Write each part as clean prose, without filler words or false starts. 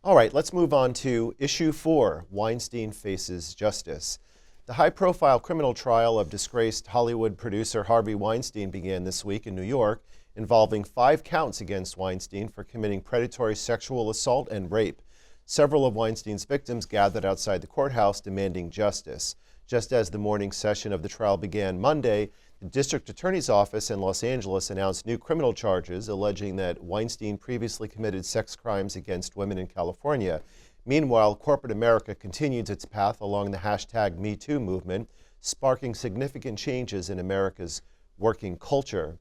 All right, let's move on to issue 4, Weinstein faces justice. The high-profile criminal trial of disgraced Hollywood producer Harvey Weinstein began this week in New York, involving 5 counts against Weinstein for committing predatory sexual assault and rape. Several of Weinstein's victims gathered outside the courthouse demanding justice. Just as the morning session of the trial began Monday, the district attorney's office in Los Angeles announced new criminal charges alleging that Weinstein previously committed sex crimes against women in California. Meanwhile, corporate America continued its path along the hashtag #MeToo movement, sparking significant changes in America's working culture.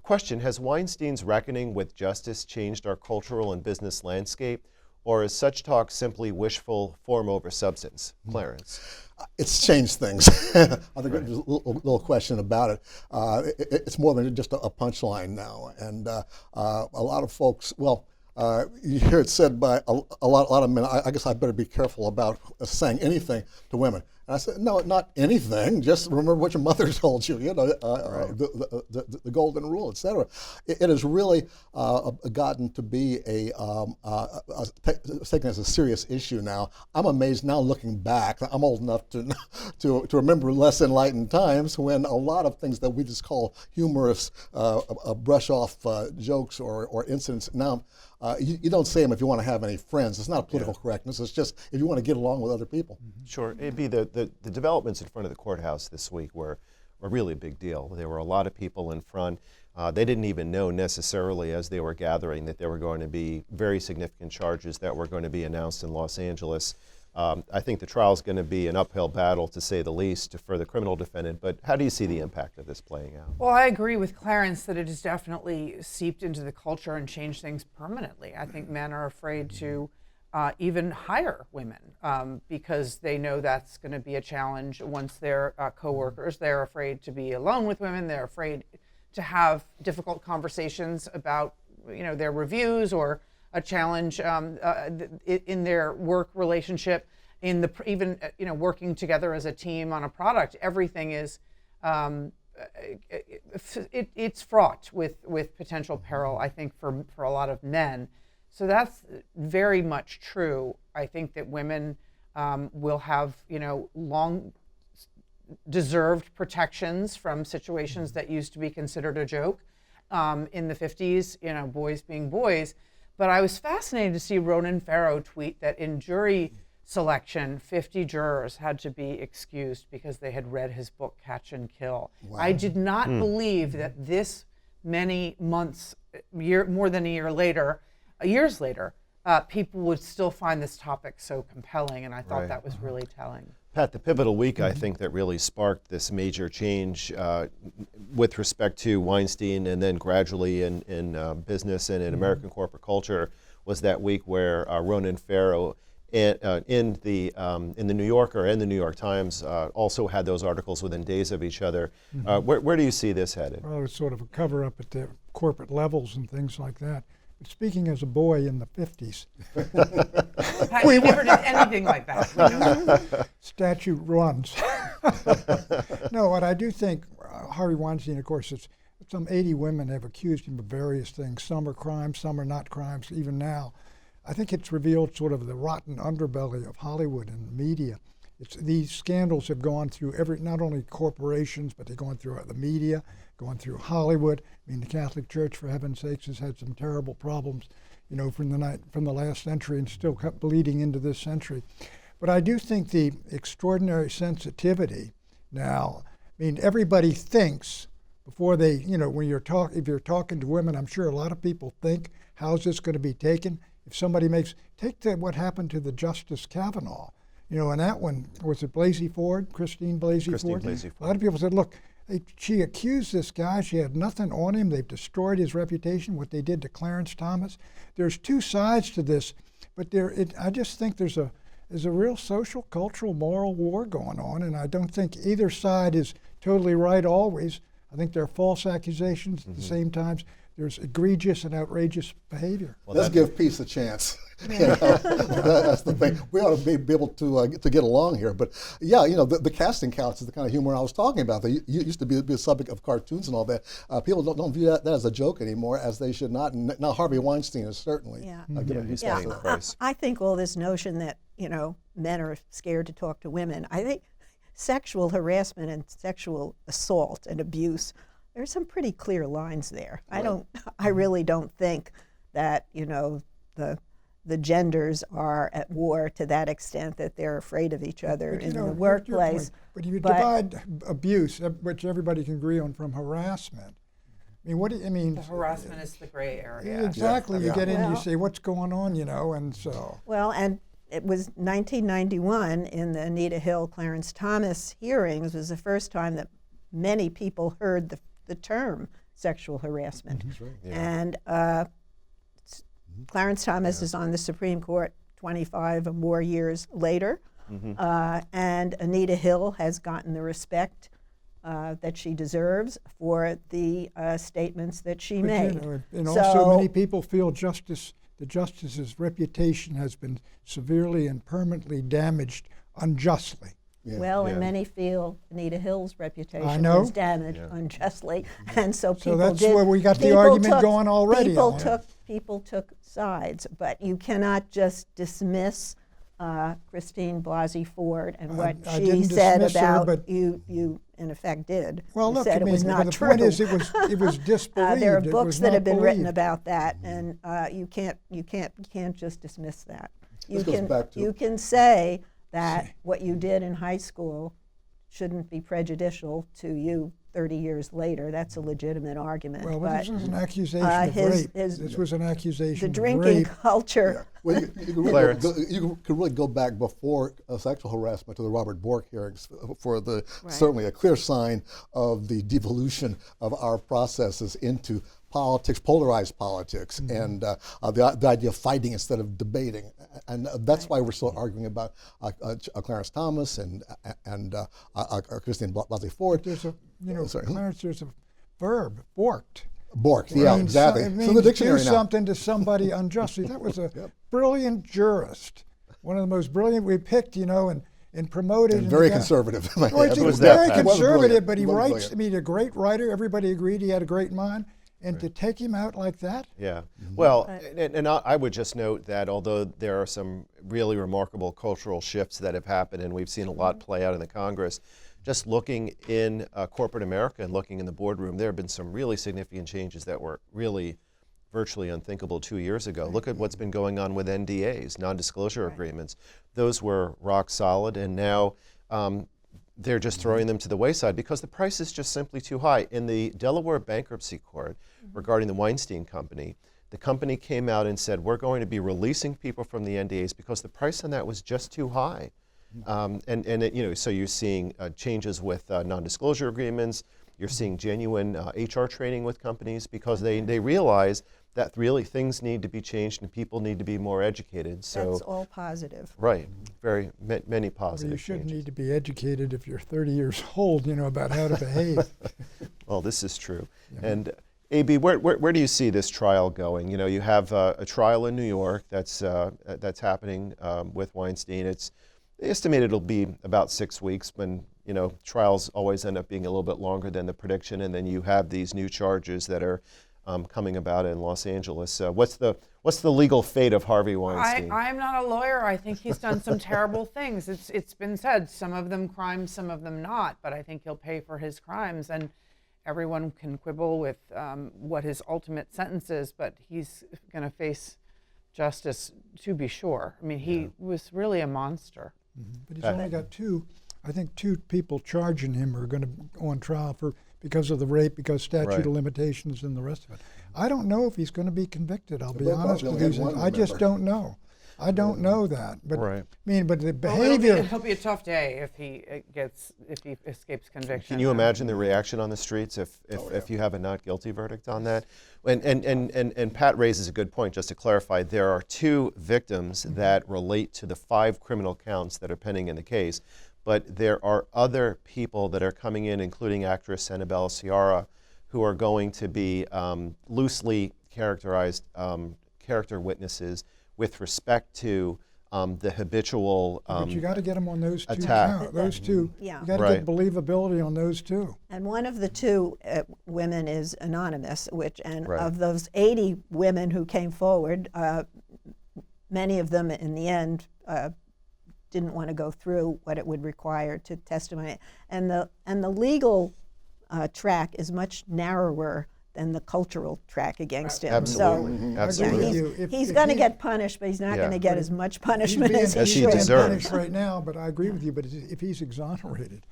Question: has Weinstein's reckoning with justice changed our cultural and business landscape, or is such talk simply wishful form over substance? Clarence. It's changed things. I think there's a little question about it. It's more than just a punchline now. And a lot of folks, you hear it said by a lot of men, I guess I better be careful about saying anything to women. And I said, no, not anything. Just remember what your mother told you, right. the golden rule, et cetera. It has really gotten to be taken as a serious issue now. I'm amazed now looking back. I'm old enough to remember less enlightened times when a lot of things that we just call humorous brush off jokes or incidents now, you don't say them if you want to have any friends. It's not political correctness. It's just if you want to get along with other people. Sure. It'd be the developments in front of the courthouse this week were a really big deal. There were a lot of people in front. They didn't even know necessarily as they were gathering that there were going to be very significant charges that were going to be announced in Los Angeles. I think the trial is going to be an uphill battle, to say the least, for the criminal defendant. But how do you see the impact of this playing out? Well, I agree with Clarence that it has definitely seeped into the culture and changed things permanently. I think men are afraid to even hire women because they know that's going to be a challenge once they're coworkers. They're afraid to be alone with women. They're afraid to have difficult conversations about, their reviews or a challenge in their work relationship, even working together as a team on a product. Everything is it's fraught with potential peril, I think, for a lot of men. So that's very much true. I think that women will have long deserved protections from situations that used to be considered a joke in the 50s, boys being boys. But I was fascinated to see Ronan Farrow tweet that in jury selection, 50 jurors had to be excused because they had read his book, Catch and Kill. Wow. I did not believe that this many months, more than a year later, years later, people would still find this topic so compelling, and I thought that was really telling. Pat, the pivotal week, I think, that really sparked this major change with respect to Weinstein and then gradually in business and in American corporate culture was that week where Ronan Farrow in the New Yorker and the New York Times also had those articles within days of each other. Where do you see this headed? Well, it's sort of a cover-up at the corporate levels and things like that. Speaking as a boy in the 50s. We never did anything like that. Statute runs. No, what I do think, Harvey Weinstein, of course, some 80 women have accused him of various things. Some are crimes, some are not crimes, even now. I think it's revealed sort of the rotten underbelly of Hollywood and the media. These scandals have gone through not only corporations, but they've gone through the media, going through Hollywood. I mean, the Catholic Church, for heaven's sakes, has had some terrible problems, from the last century and still kept bleeding into this century. But I do think the extraordinary sensitivity now, everybody thinks before they, if you're talking to women, I'm sure a lot of people think, how's this going to be taken? If somebody take what happened to the Justice Kavanaugh. And that one, was it Blasey Ford, Christine Blasey Ford? A lot of people said, look, she accused this guy. She had nothing on him. They've destroyed his reputation, what they did to Clarence Thomas. There's two sides to this, but I just think there's a real social, cultural, moral war going on, and I don't think either side is totally right always. I think there are false accusations at the same time. There's egregious and outrageous behavior. Well, let's give peace a chance. You know, that's the thing. We ought to be able to get along here. But yeah, you know, the casting couch is the kind of humor I was talking about. They used to be a subject of cartoons and all that. People don't view that as a joke anymore, as they should not. And now Harvey Weinstein is certainly given his place. I think all this notion that, you know, men are scared to talk to women, I think sexual harassment and sexual assault and abuse, there's some pretty clear lines there. Right. I really don't think that, you know, the genders are at war to that extent that they're afraid of each other in the workplace. But if you divide abuse, which everybody can agree on, from harassment, I mean, The harassment is the gray area. Exactly. Yeah. You get in, Well, you say, what's going on, you know, and so. Well, and it was 1991 in the Anita Hill, Clarence Thomas hearings was the first time that many people heard the term sexual harassment. That's right. And Clarence Thomas is on the Supreme Court 25 or more years later, and Anita Hill has gotten the respect that she deserves for the statements that she made. You know, and also many people feel the justice's reputation has been severely and permanently damaged unjustly. Well, and many feel Anita Hill's reputation know. was damaged unjustly, and so people that's did. where we got the people argument took- going already People on it. people took sides, but you cannot just dismiss Christine Blasey Ford and what I she didn't said dismiss her, about but- you. In effect, did. Well, You look, said I mean, it was not the true. point is, it was disbelieved. There are It books was that not have been written believed. about that, and you can't just dismiss that. This goes back to- You can say that what you did in high school shouldn't be prejudicial to you 30 years later. That's a legitimate argument. Well, but this was an accusation of rape. his- This was an accusation the of drinking rape. culture. Well, you could really go back before sexual harassment to the Robert Bork hearings for certainly a clear sign of the devolution of our processes into politics, polarized politics, and the idea of fighting instead of debating. And that's why we're still arguing about Clarence Thomas and Christine Blasey Ford. There's a, you know, Sorry. Clarence, there's a verb, borked. Bork, yeah, means exactly. It It's means in the dictionary do now. something to somebody unjustly. That was a brilliant jurist, one of the most brilliant we picked, you know, and promoted. And very got- conservative. Well, he Who was was that, very Pat? conservative, but he Wasn't writes. brilliant. I mean, a great writer. Everybody agreed he had a great mind, and to take him out like that. Yeah. Well, and I would just note that although there are some really remarkable cultural shifts that have happened, and we've seen a lot play out in the Congress, just looking in corporate America and looking in the boardroom, there have been some really significant changes that were really virtually unthinkable 2 years ago. Look at what's been going on with NDAs, non-disclosure agreements. Those were rock solid, and now they're just throwing them to the wayside because the price is just simply too high. In the Delaware Bankruptcy Court regarding the Weinstein Company, the company came out and said, we're going to be releasing people from the NDAs because the price on that was just too high. You know, so you're seeing changes with non-disclosure agreements. You're seeing genuine HR training with companies because they realize that really things need to be changed and people need to be more educated. So That's all positive. right, very many Well, positive you shouldn't changes. need to be educated if you're 30 years old, you know, about how to behave. Well, this is true. And AB, where do you see this trial going? You know, you have a trial in New York that's happening with Weinstein. It's estimated it'll be about 6 weeks. When you know trials always end up being a little bit longer than the prediction, and then you have these new charges that are coming about in Los Angeles. What's the legal fate of Harvey Weinstein? I'm not a lawyer. I think he's done some terrible things. It's been said, some of them crimes, some of them not. But I think he'll pay for his crimes, and everyone can quibble with what his ultimate sentence is. But he's going to face justice, to be sure. I mean, he was really a monster. But he's only got two people charging him are going to go on trial because of the rape, because statute Right. of limitations and the rest of it. I don't know if he's going to be convicted. I'll be But honest probably with you. only one, I just remember. don't know. I don't know that. But Right. I mean, but the Well, behavior. it'll be a tough day if he escapes conviction. Can you imagine the reaction on the streets if you have a not guilty verdict on that? And Pat raises a good point. Just to clarify, there are 2 victims that relate to the 5 criminal counts that are pending in the case, but there are other people that are coming in, including actress Annabella Sciarra, who are going to be loosely characterized character witnesses with respect to the habitual But you got to get them on those two. attack. Those two. Yeah. You got to Right. get believability on those two. And one of the two women is anonymous, and Right. of those 80 women who came forward, many of them in the end didn't want to go through what it would require to testify. And the legal track is much narrower than the cultural track against him. Absolutely. So, I Absolutely. agree with yeah, you. he's If going to he- get punished, but he's not Yeah. going to get as much punishment He's as she he should. deserves. punished right now, but I agree with you. But if he's exonerated,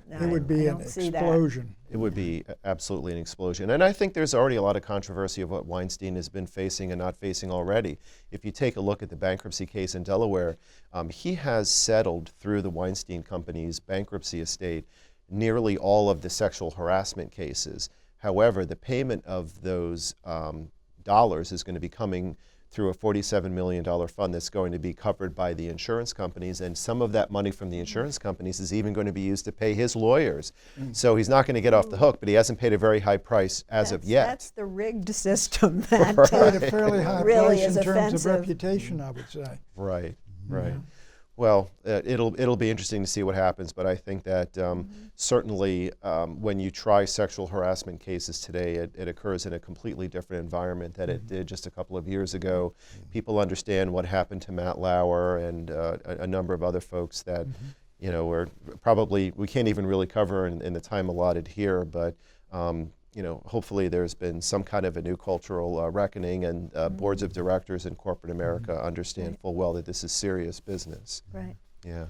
No, it would be I an don't see that. explosion. It would be absolutely an explosion. And I think there's already a lot of controversy of what Weinstein has been facing and not facing already. If you take a look at the bankruptcy case in Delaware, he has settled through the Weinstein Company's bankruptcy estate nearly all of the sexual harassment cases. However, the payment of those dollars is going to be coming through a $47 million fund that's going to be covered by the insurance companies, and some of that money from the insurance companies is even going to be used to pay his lawyers. So he's not going to get off the hook, but he hasn't paid a very high price as of yet. That's the rigged system that Paid a fairly high really price is in terms offensive. of reputation, I would say. Right, right. Well, it'll be interesting to see what happens, but I think that certainly when you try sexual harassment cases today, it occurs in a completely different environment than it did just a couple of years ago. People understand what happened to Matt Lauer and a number of other folks that you know are probably we can't even really cover in the time allotted here, but you know, hopefully there's been some kind of a new cultural reckoning, and boards of directors in corporate America understand full well that this is serious business. Right. Yeah.